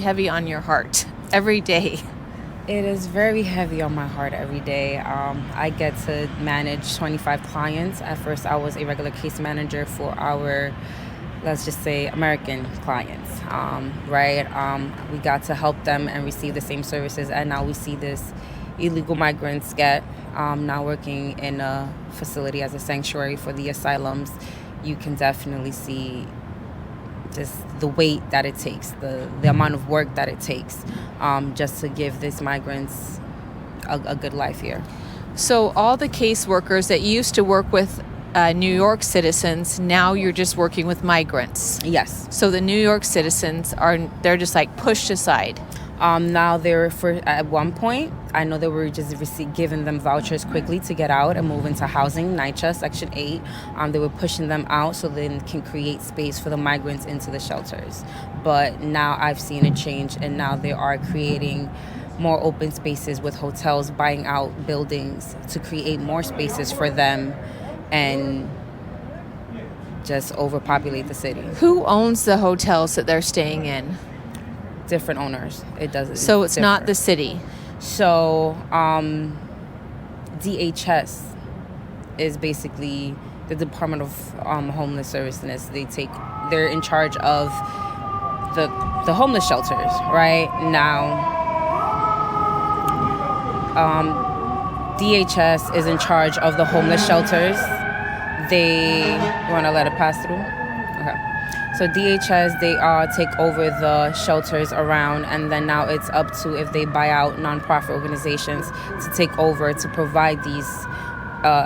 heavy on your heart every day? It is very heavy on my heart every day. I get to manage 25 clients. At first, I was a regular case manager for our, let's just say, American clients, right? We got to help them and receive the same services, and now we see this illegal migrants get now working in a facility as a sanctuary for the asylums. You can definitely see just the weight that it takes, the amount of work that it takes just to give these migrants a good life here. So all the caseworkers that used to work with New York citizens, now you're just working with migrants. Yes. So the New York citizens they're just like pushed aside. Now at one point, I know they were just giving them vouchers quickly to get out and move into housing, NYCHA, Section 8. They were pushing them out so they can create space for the migrants into the shelters. But now I've seen a change, and now they are creating more open spaces with hotels, buying out buildings to create more spaces for them and just overpopulate the city. Who owns the hotels that they're staying in? Different owners. It doesn't. So it's not the city. So DHS is basically the Department of Homeless Services. They're in charge of the homeless shelters right now. DHS is in charge of the homeless shelters. You want to let it pass through? Okay. So DHS, they take over the shelters around, and then now it's up to if they buy out nonprofit organizations to take over to provide these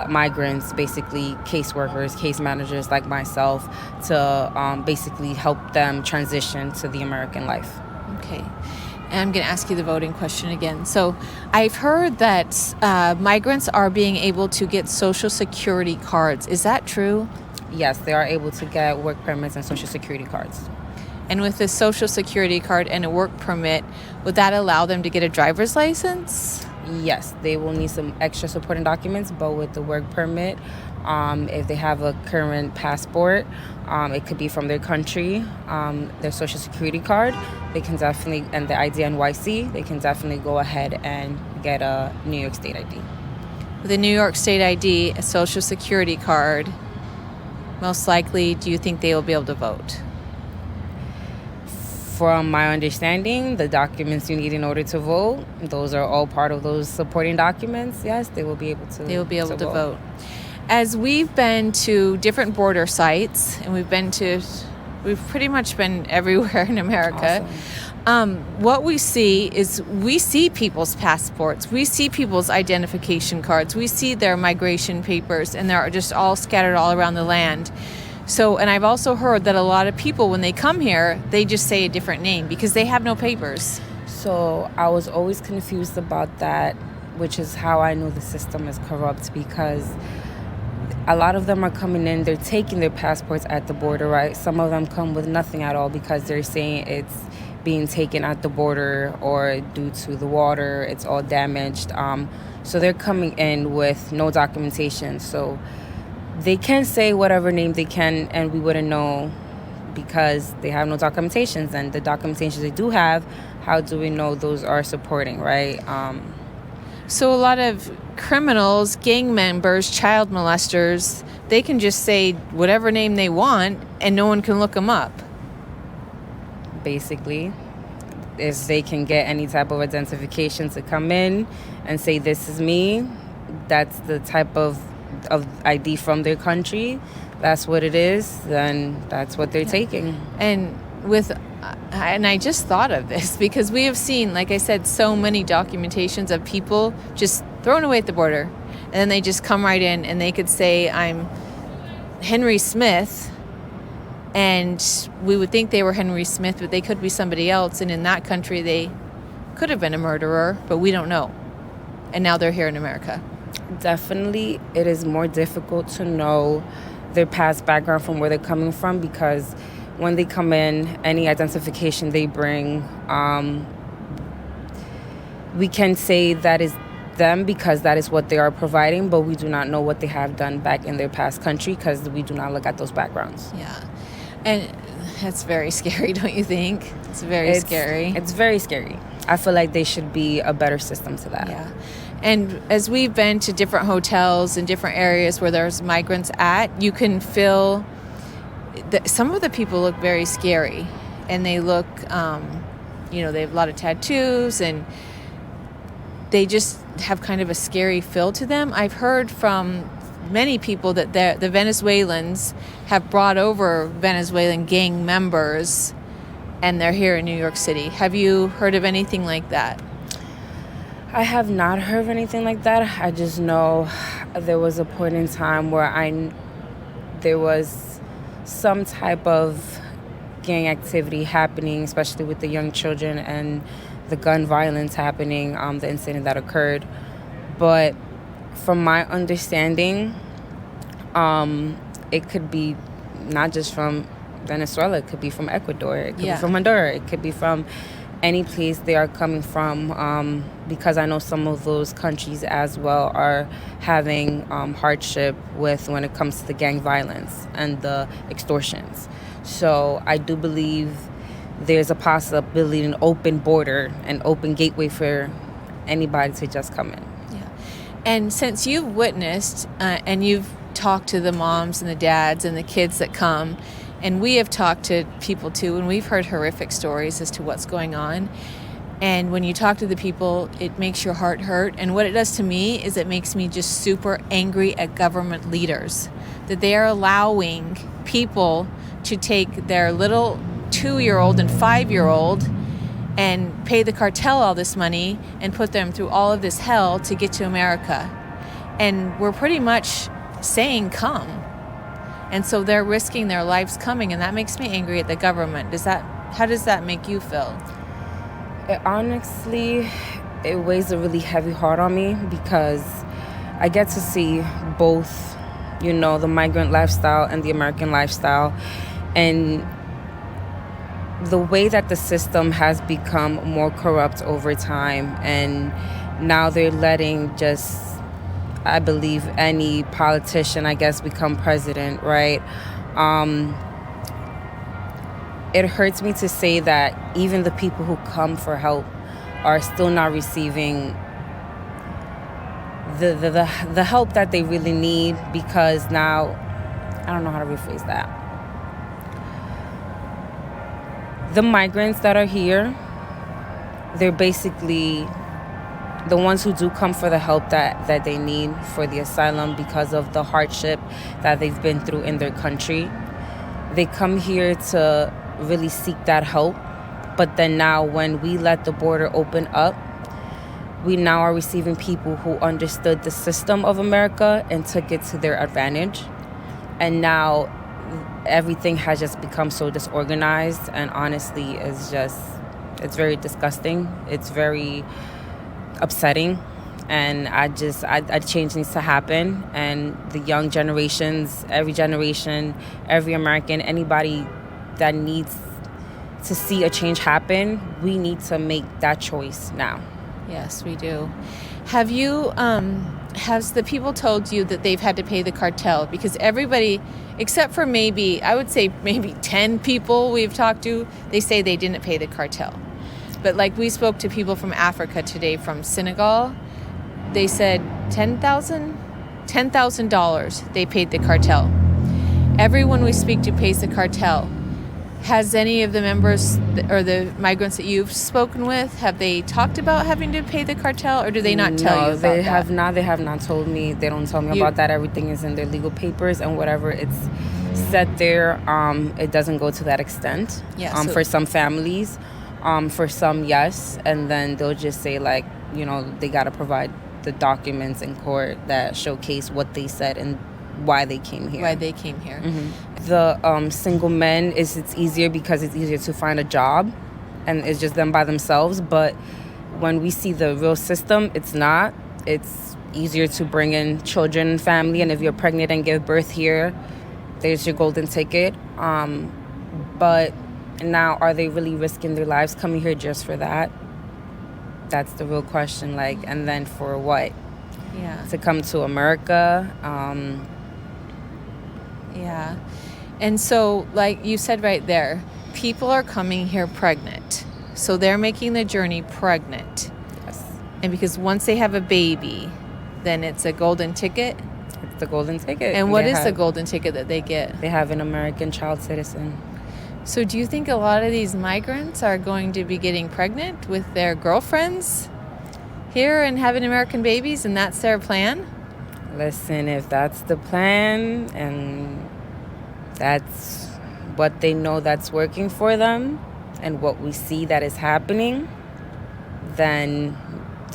migrants, basically caseworkers, case managers like myself, to basically help them transition to the American life. Okay. And I'm going to ask you the voting question again. So I've heard that migrants are being able to get Social Security cards. Is that true? Yes, they are able to get work permits and Social Security cards. And with a Social Security card and a work permit, would that allow them to get a driver's license? Yes, they will need some extra supporting documents, but with the work permit, if they have a current passport, it could be from their country, their Social Security card, they can definitely, and the ID NYC, they can definitely go ahead and get a New York State ID. With a New York State ID, a Social Security card, most likely, do you think they will be able to vote? From my understanding, the documents you need in order to vote, those are all part of those supporting documents. Yes, they will be able to. They will be able to vote. As we've been to different border sites, and we've pretty much been everywhere in America. Awesome. What we see is we see people's passports, we see people's identification cards, we see their migration papers, and they're just all scattered all around the land. So, and I've also heard that a lot of people, when they come here, they just say a different name because they have no papers. So I was always confused about that, which is how I know the system is corrupt, because a lot of them are coming in, they're taking their passports at the border, right? Some of them come with nothing at all because they're saying it's being taken at the border or due to the water, it's all damaged. So they're coming in with no documentation. So they can say whatever name they can, and we wouldn't know because they have no documentations. And the documentations they do have, how do we know those are supporting, right? So a lot of criminals, gang members, child molesters, they can just say whatever name they want and no one can look them up. Basically, if they can get any type of identification to come in and say this is me, that's the type of ID from their country, that's what it is, then that's what they're taking. And I just thought of this because we have seen, like I said, so many documentations of people just thrown away at the border, and then they just come right in and they could say, I'm Henry Smith, and we would think they were Henry Smith, but they could be somebody else, and in that country they could have been a murderer, but we don't know. And now they're here in America. Definitely, it is more difficult to know their past background from where they're coming from, because when they come in, any identification they bring, we can say that is them because that is what they are providing, but we do not know what they have done back in their past country because we do not look at those backgrounds. Yeah. And That's very scary, don't you think? It's very scary. It's very scary. I feel like there should be a better system to that. Yeah. And as we've been to different hotels in different areas where there's migrants at, you can feel that some of the people look very scary. And they look, they have a lot of tattoos, and they just have kind of a scary feel to them. I've heard from many people that the Venezuelans have brought over Venezuelan gang members, and they're here in New York City. Have you heard of anything like that? I have not heard of anything like that. I just know there was a point in time where there was some type of gang activity happening, especially with the young children and the gun violence happening, the incident that occurred. But from my understanding, it could be not just from Venezuela. It could be from Ecuador. It could be from Honduras. It could be from any place they are coming from, because I know some of those countries as well are having hardship when it comes to the gang violence and the extortions. So I do believe there's a possibility, an open border, an open gateway for anybody to just come in. Yeah. And since you've witnessed and you've talked to the moms and the dads and the kids that come, and we have talked to people too, and we've heard horrific stories as to what's going on. And when you talk to the people, it makes your heart hurt. And what it does to me is it makes me just super angry at government leaders, that they are allowing people to take their little 2-year-old and 5-year-old and pay the cartel all this money and put them through all of this hell to get to America. And we're pretty much saying come. And so they're risking their lives coming, and that makes me angry at the government. How does that make you feel? Honestly, it weighs a really heavy heart on me because I get to see both, the migrant lifestyle and the American lifestyle. And the way that the system has become more corrupt over time, and now they're letting I believe any politician, become president, right? It hurts me to say that even the people who come for help are still not receiving the help that they really need, because now, I don't know how to rephrase that. The migrants that are here, they're basically the ones who do come for the help that they need for the asylum because of the hardship that they've been through in their country. They come here to really seek that help. But then now when we let the border open up, we now are receiving people who understood the system of America and took it to their advantage. And now everything has just become so disorganized, and honestly it's very disgusting. It's very upsetting, and a change needs to happen. And the young generations, every generation, every American, anybody that needs to see a change happen, we need to make that choice now. Yes, we do. Have you has the people told you that they've had to pay the cartel? Because everybody, except for maybe 10 people we've talked to, they say they didn't pay the cartel. But like we spoke to people from Africa today, from Senegal, they said $10,000 they paid the cartel. Everyone we speak to pays the cartel. Has any of the members or the migrants that you've spoken with, have they talked about having to pay the cartel, or do they not tell you about that? No, they have not told me. They don't tell me about that. Everything is in their legal papers, and whatever it's set there, it doesn't go to that extent. Yeah, for some families. For some, yes. And then they'll just say, they got to provide the documents in court that showcase what they said and why they came here. Mm-hmm. The single men, it's easier because it's easier to find a job, and it's just them by themselves. But when we see the real system, it's not. It's easier to bring in children and family, and if you're pregnant and give birth here, there's your golden ticket. But now, are they really risking their lives coming here just for that? That's the real question. And then for what? Yeah. To come to America? Yeah. And so, like you said right there, people are coming here pregnant. So they're making the journey pregnant. Yes. And because once they have a baby, then it's a golden ticket. It's the golden ticket. And what is the golden ticket that they get? They have an American child citizen. So do you think a lot of these migrants are going to be getting pregnant with their girlfriends here and having American babies, and that's their plan? Listen, if that's the plan and that's what they know that's working for them and what we see that is happening, then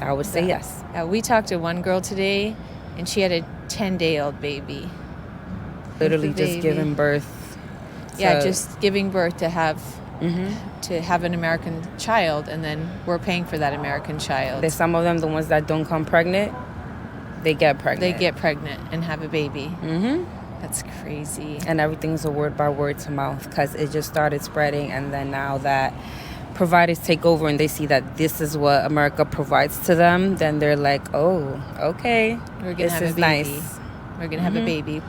I would say yes. We talked to one girl today, and she had a 10-day-old baby. Literally just giving birth. Yeah, just giving birth to have an American child, and then we're paying for that American child. There's some of them, the ones that don't come pregnant, they get pregnant. They get pregnant and have a baby. Mm-hmm. That's crazy. And everything's a word by word to mouth because it just started spreading, and then now that providers take over and they see that this is what America provides to them, then they're like, oh, okay, we're gonna have a baby. Nice. We're gonna have a baby.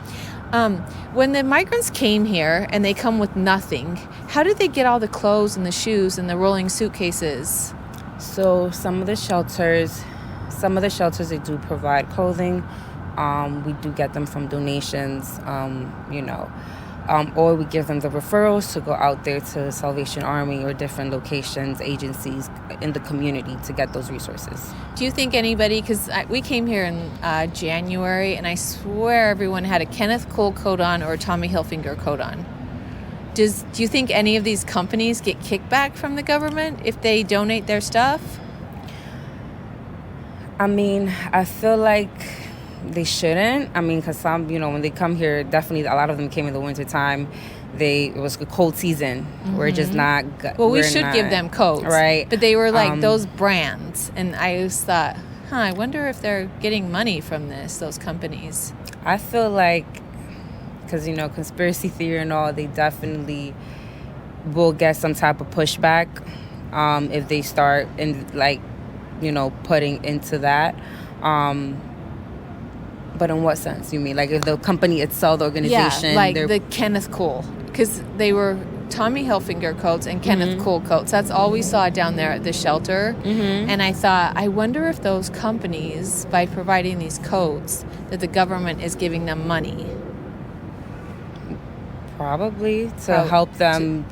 When the migrants came here and they come with nothing, how did they get all the clothes and the shoes and the rolling suitcases? So some of the shelters, they do provide clothing. We do get them from donations, or we give them the referrals to go out there to Salvation Army or different locations, agencies in the community to get those resources. Do you think anybody, because we came here in January, and I swear everyone had a Kenneth Cole coat on or a Tommy Hilfiger coat on. Do you think any of these companies get kickback from the government if they donate their stuff? I mean, I feel like they shouldn't. I mean, because some, when they come here, definitely a lot of them came in the wintertime. It was a cold season. We're just not. Well, we should give them coats. Right. But they were like those brands. And I just thought, I wonder if they're getting money from those companies. I feel like, because, conspiracy theory and all, they definitely will get some type of pushback if they start putting into that. But in what sense, you mean? Like if the company itself, the organization? Yeah, like the Kenneth Cole. Because they were Tommy Hilfiger coats and Kenneth Cole coats. That's all we saw down there at the shelter. Mm-hmm. And I thought, I wonder if those companies, by providing these coats, that the government is giving them money. Probably to help them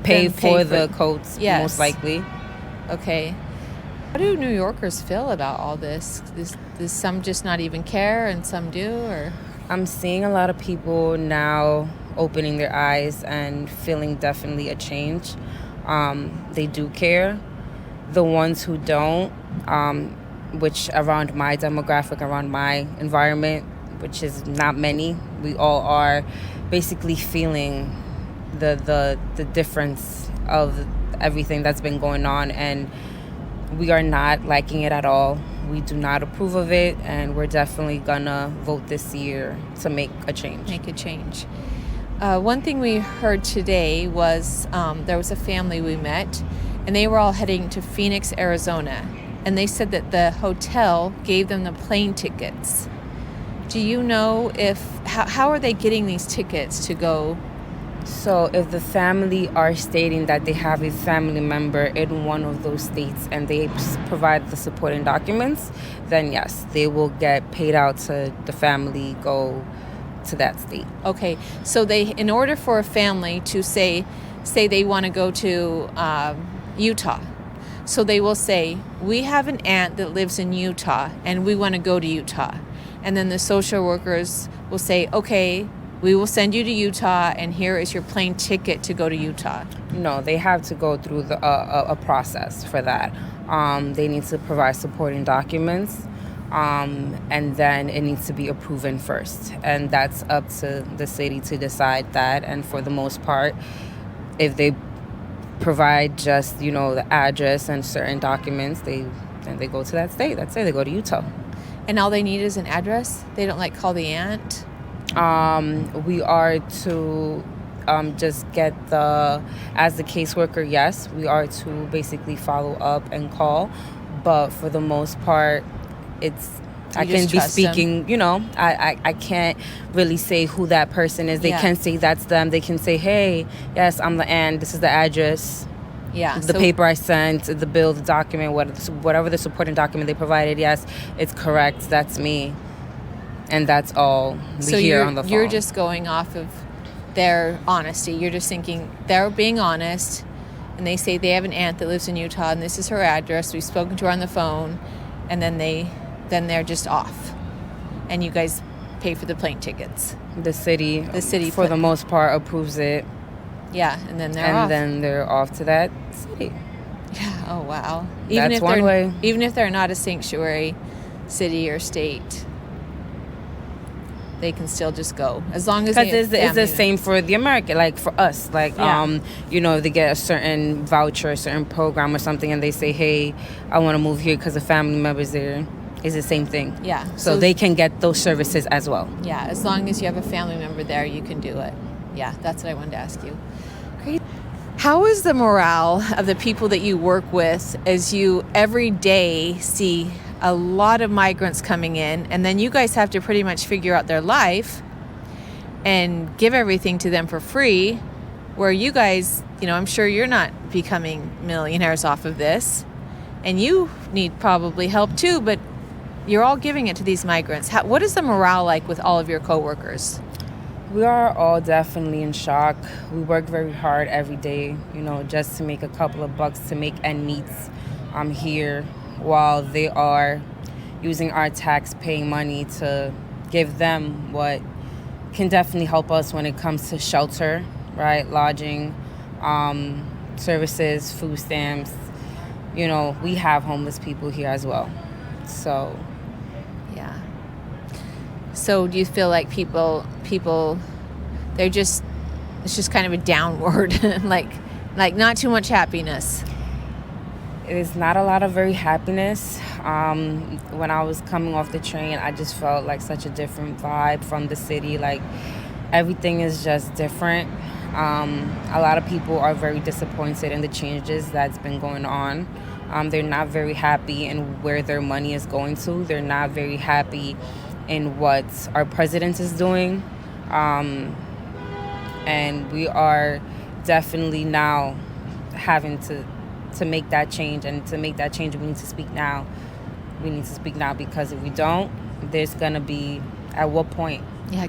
pay for the coats, yes. Most likely. Okay. How do New Yorkers feel about all this? Does some just not even care and some do? Or I'm seeing a lot of people now opening their eyes and feeling definitely a change. They do care. The ones who don't, which around my demographic, around my environment, which is not many, we all are basically feeling the difference of everything that's been going on, and we are not liking it at all. We do not approve of it, and we're definitely gonna vote this year to make a change. One thing we heard today was there was a family we met, and they were all heading to Phoenix, Arizona, and they said that the hotel gave them the plane tickets. Do you know how are they getting these tickets to go? So if the family are stating that they have a family member in one of those states and they provide the supporting documents, then yes, they will get paid out to the family go to that state. Okay, so in order for a family to say they want to go to Utah, so they will say, we have an aunt that lives in Utah and we want to go to Utah. And then the social workers will say, okay, we will send you to Utah, and here is your plane ticket to go to Utah. No, they have to go through a process for that. They need to provide supporting documents, and then it needs to be approved first. And that's up to the city to decide that. And for the most part, if they provide just, the address and certain documents, then they go to that state. That's it. They go to Utah. And all they need is an address? They don't call the aunt? We are to just get as the caseworker, yes, we are to basically follow up and call. But for the most part, it's I can be speaking, I can't really say who that person is. They can say that's them. They can say, hey, yes, I'm the Ann. This is the address. Yeah. The paper I sent, the bill, the document, whatever the supporting document they provided, yes, it's correct. That's me. And that's all we hear on the phone. You're just going off of their honesty. You're just thinking they're being honest, and they say they have an aunt that lives in Utah, and this is her address. We've spoken to her on the phone, and then they're just off, and you guys pay for the plane tickets. The city, for the most part, approves it. Yeah, and then they're off. And then they're off to that city. Yeah. Oh wow. That's one way. Even if they're not a sanctuary city or state, they can still just go as long as because it's the same for the American, like for us, like they get a certain voucher, a certain program or something, and they say, hey, I want to move here because the family members there. Is the same thing. Yeah. So they can get those services as well. Yeah, as long as you have a family member there, you can do it. Yeah, that's what I wanted to ask you. Great. How is the morale of the people that you work with as you every day see a lot of migrants coming in, and then you guys have to pretty much figure out their life and give everything to them for free, where you guys, I'm sure you're not becoming millionaires off of this, and you need probably help too, but you're all giving it to these migrants. What is the morale like with all of your coworkers? We are all definitely in shock. We work very hard every day, just to make a couple of bucks to make ends meet here, while they are using our tax-paying money to give them what can definitely help us when it comes to shelter, right? Lodging, services, food stamps. We have homeless people here as well. So, yeah. So do you feel like people, it's just kind of a downward, like not too much happiness? It is not a lot of very happiness. When I was coming off the train, I just felt like such a different vibe from the city. Like everything is just different. A lot of people are very disappointed in the changes that's been going on. They're not very happy in where their money is going to. They're not very happy in what our president is doing. And we are definitely now having to make that change. And to make that change, we need to speak now. We need to speak now, because if we don't, there's going to be, at what point? Yeah,